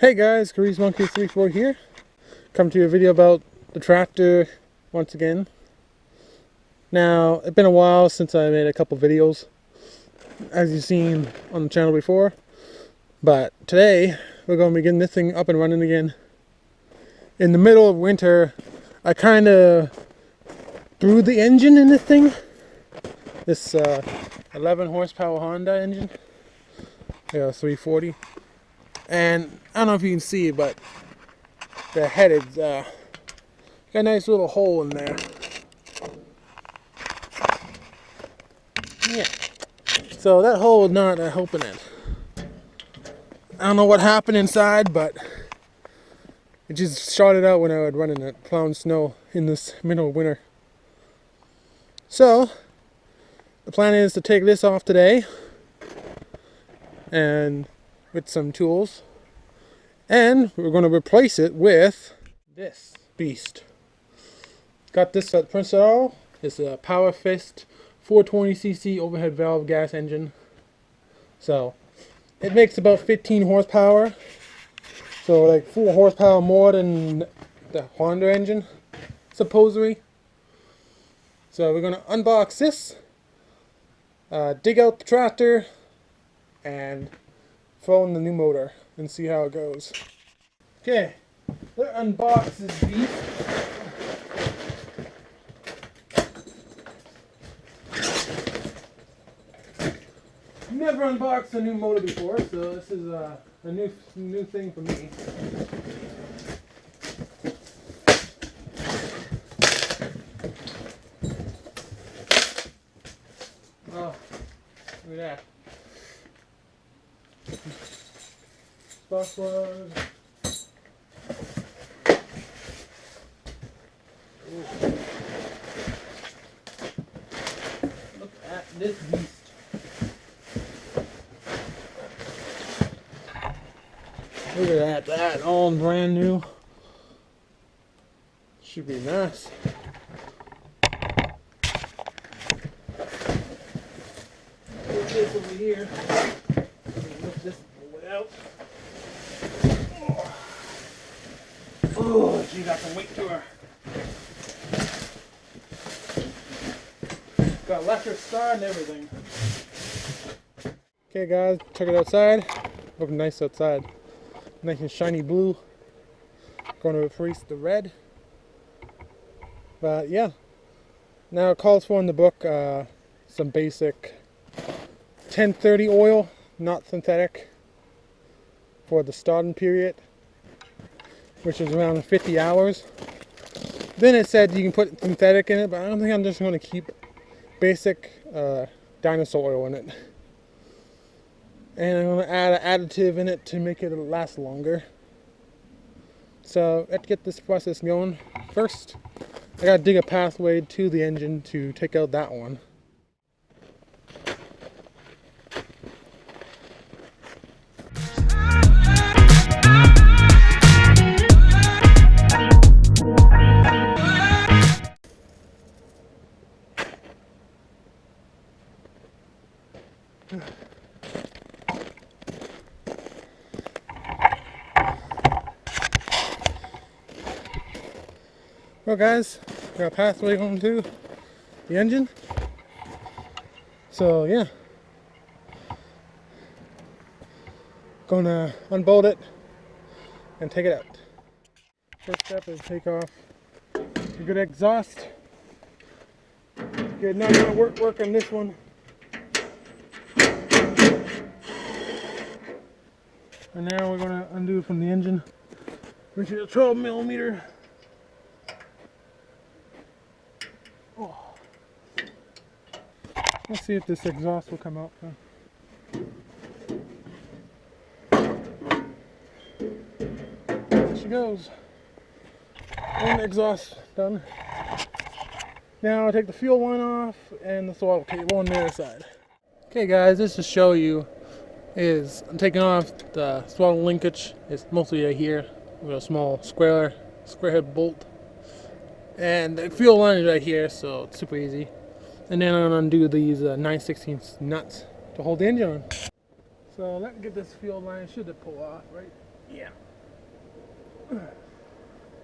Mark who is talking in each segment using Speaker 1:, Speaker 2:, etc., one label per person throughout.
Speaker 1: Hey guys, CareersMonkey34 here. Come to a video about the tractor once again. Now, it's been a while since I made a couple videos, as you've seen on the channel before. But today, we're going to be getting this thing up and running again. In the middle of winter, I kind of brewed the engine in this thing. This 11 horsepower Honda engine. Yeah, 340. And I don't know if you can see, but the head is got a nice little hole in there. Yeah. So that hole is not helping it. I don't know what happened inside, but it just shorted out when I was running it, plowing snow in this middle of winter. So the plan is to take this off today, and with some tools, and we're going to replace it with this beast. Got this at Prince Hall. It's a Power Fist 420cc overhead valve gas engine. So it makes about 15 horsepower, so like 4 horsepower more than the Honda engine, supposedly. So we're going to unbox this, dig out the tractor, and throw in the new motor and see how it goes. Okay, let's unbox this beast. Never unboxed a new motor before, so this is a new thing for me. Oh, look at that. Spark plugs. Look at this beast. Look at that all brand new. Should be nice. Put this over here. Lift this way out. Oh, she got some weight to her. Got electric start and everything. Okay guys, took it outside. Looking nice outside. Nice and shiny blue. Going to replace the red. But yeah. Now it calls for in the book some basic 1030 oil, not synthetic, for the starting period, which is around 50 hours. Then it said you can put synthetic in it, but I don't think I'm just going to keep basic dinosaur oil in it. And I'm going to add an additive in it to make it last longer. So let's get this process going. First, I got to dig a pathway to the engine to take out that one. Well guys, got a pathway going to the engine. So yeah, gonna unbolt it and take it out. First step is take off a good exhaust. Get another work on this one. And now we're gonna undo from the engine, which is a 12mm. Oh. Let's see if this exhaust will come out. There she goes. One exhaust done. Now I'll take the fuel line off and the throttle cable on the other side. Okay guys, this to show you is I'm taking off the throttle linkage. It's mostly right here with a small square head bolt. And the fuel line is right here, so it's super easy. And then I'm going to undo these 9/16 nuts to hold the engine on. So let's get this fuel line. Should it pull off, right? Yeah.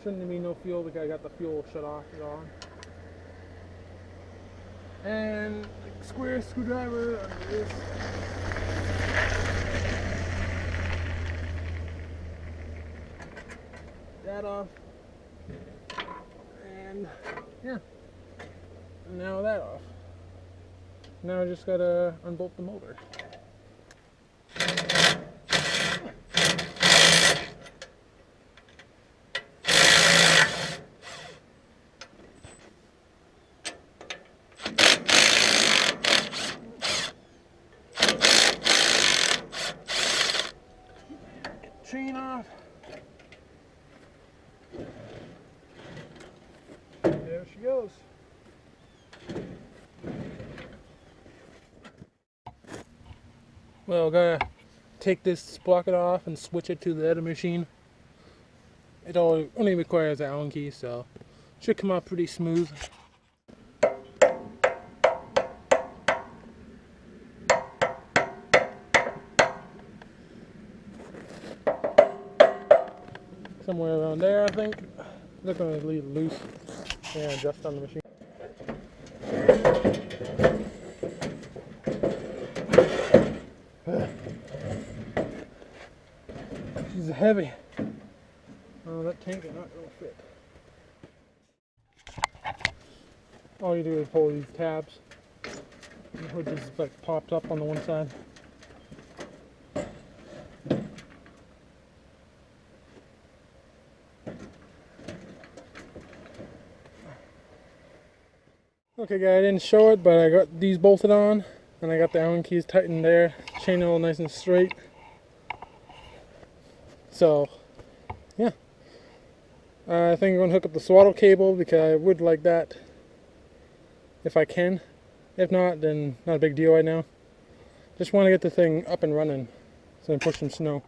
Speaker 1: Shouldn't be no fuel because I got the fuel shut off and on. And square screwdriver under this. That off. And yeah. And now that off. Now I just gotta unbolt the motor. Chain off. There she goes. Well, gotta take this sprocket off and switch it to the other machine. It only requires an Allen key, so should come out pretty smooth. Somewhere around there, I think. They're going to leave it loose and adjust on the machine. She's heavy. Oh, that tank is not going to fit. All you do is pull these tabs. And the hood just like popped up on the one side. Okay guys, I didn't show it, but I got these bolted on and I got the Allen keys tightened there, chain all nice and straight. So yeah, I think I'm going to hook up the swaddle cable because I would like that if I can. If not, then not a big deal right now. Just want to get the thing up and running so I can push some snow.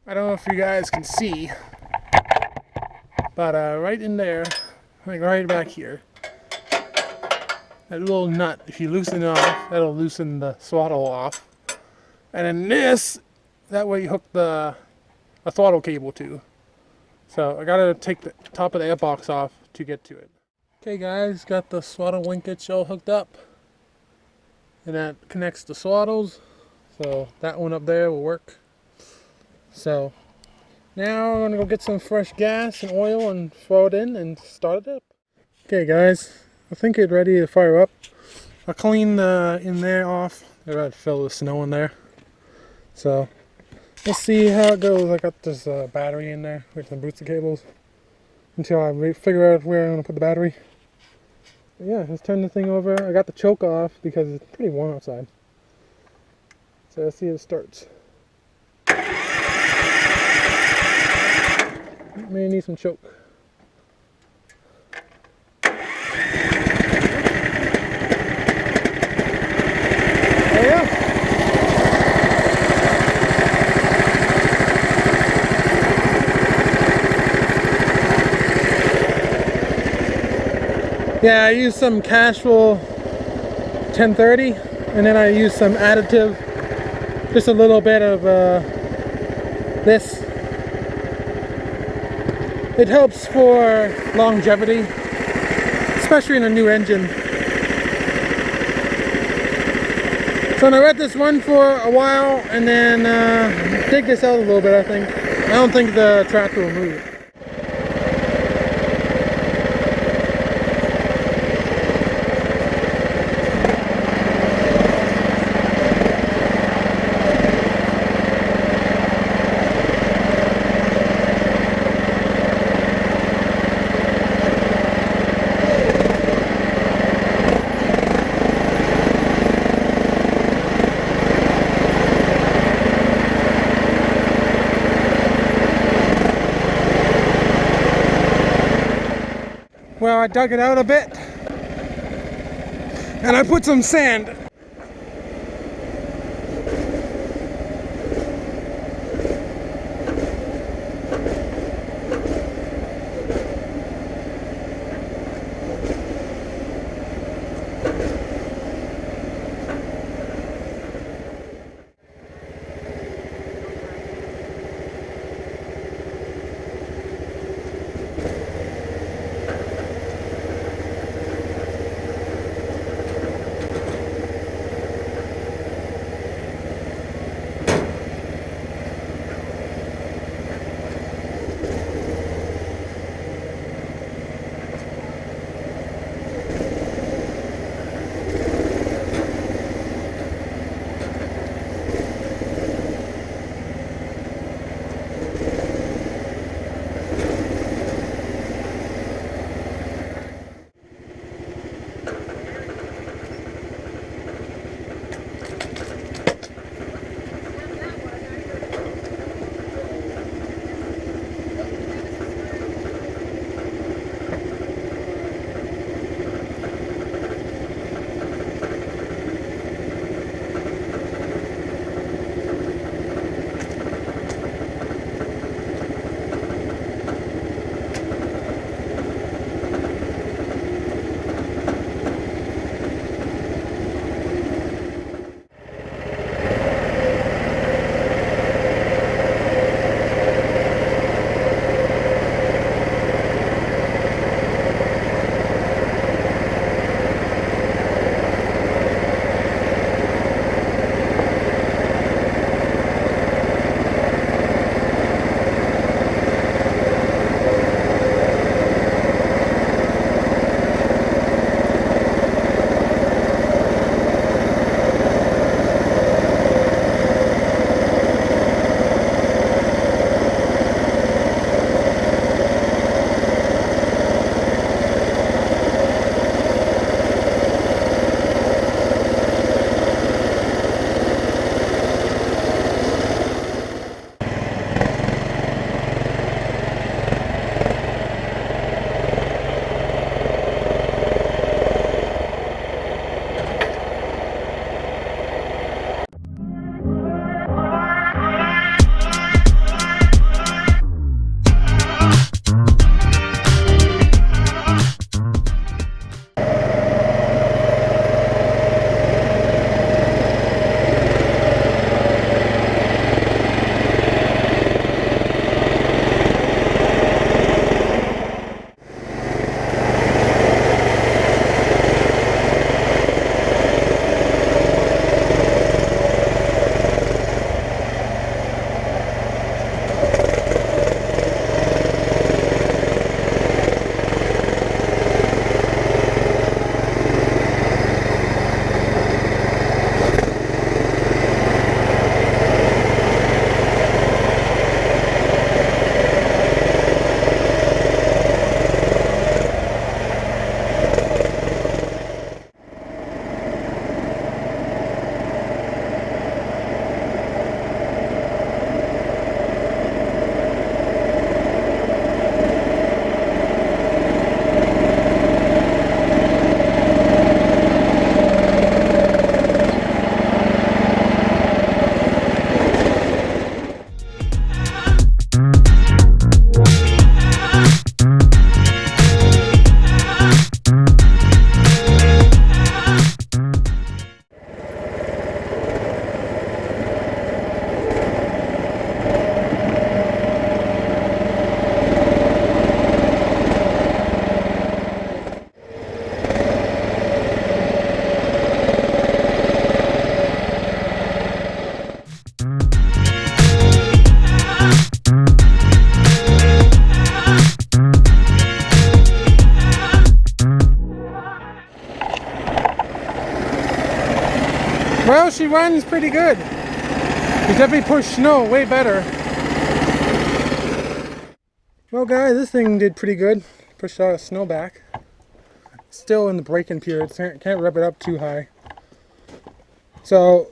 Speaker 1: I don't know if you guys can see, but right in there, like right back here, that little nut, if you loosen it off, that'll loosen the swaddle off. And then this, that way you hook a throttle cable to. So I gotta take the top of the airbox off to get to it. Okay guys, got the swaddle linkage all hooked up. And that connects the swaddles. So that one up there will work. So now I'm gonna go get some fresh gas and oil and throw it in and start it up. Okay guys, I think it's ready to fire up. I'll clean the in there off. I got filled with snow in there. So let's see how it goes. I got this battery in there with some booster cables until I figure out where I'm gonna put the battery. But yeah, let's turn the thing over. I got the choke off because it's pretty warm outside. So let's see if it starts. May need some choke. Yeah, I used some Castrol 1030 and then I used some additive, just a little bit of this. It helps for longevity, especially in a new engine. So I'm gonna let this run for a while and then dig this out a little bit, I think. I don't think the tractor will move. Well, I dug it out a bit and I put some sand. Well, she runs pretty good. You definitely push snow way better. Well guys, this thing did pretty good. Pushed all the snow back. Still in the braking period, so can't rev it up too high. So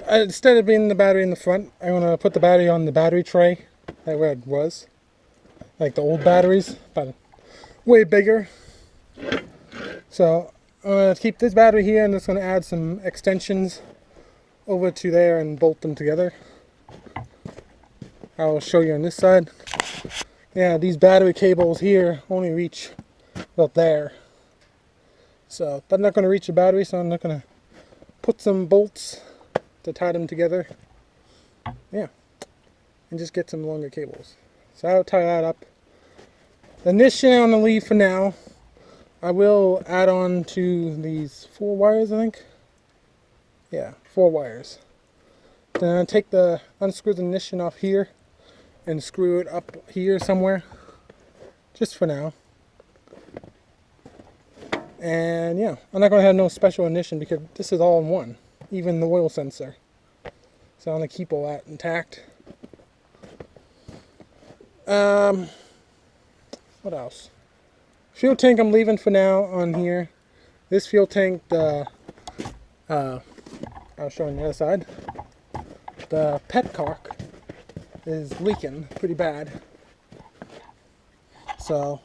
Speaker 1: instead of being the battery in the front, I'm going to put the battery on the battery tray, like where it was. Like the old batteries, but way bigger. So I'm going to keep this battery here and just going to add some extensions over to there and bolt them together. I'll show you on this side. Yeah, these battery cables here only reach about there. So they're not going to reach the battery, so I'm not going to put some bolts to tie them together. Yeah, and just get some longer cables. So I'll tie that up. Then this shit I'm going to leave for now. I will add on to these 4 wires, I think. Yeah, 4 wires. Then I'll take unscrew the ignition off here and screw it up here somewhere, just for now. And yeah, I'm not going to have no special ignition because this is all in one, even the oil sensor. So I'm going to keep all that intact. What else? Fuel tank I'm leaving for now on here. This fuel tank, I'll show on the other side. The petcock is leaking pretty bad. So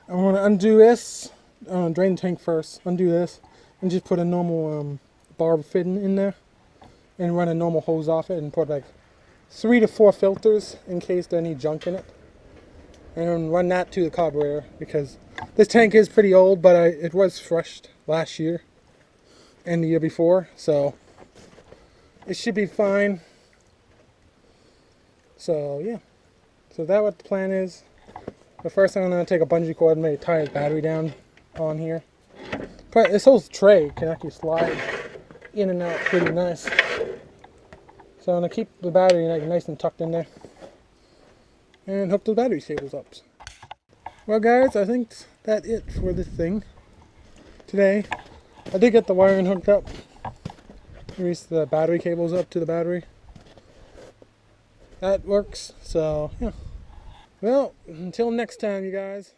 Speaker 1: I'm going to undo this, drain the tank first, undo this, and just put a normal barb fitting in there and run a normal hose off it and put like 3 to 4 filters in case there's any junk in it. And run that to the carburetor because this tank is pretty old, but it was flushed last year and the year before, so it should be fine. So yeah, so that's what the plan is. But first I'm going to take a bungee cord and maybe tie his battery down on here. But this whole tray can actually slide in and out pretty nice. So I'm going to keep the battery like nice and tucked in there. And hook the battery cables up. Well guys, I think that's it for this thing today. I did get the wiring hooked up. Grease the battery cables up to the battery. That works, so yeah. Well, until next time, you guys.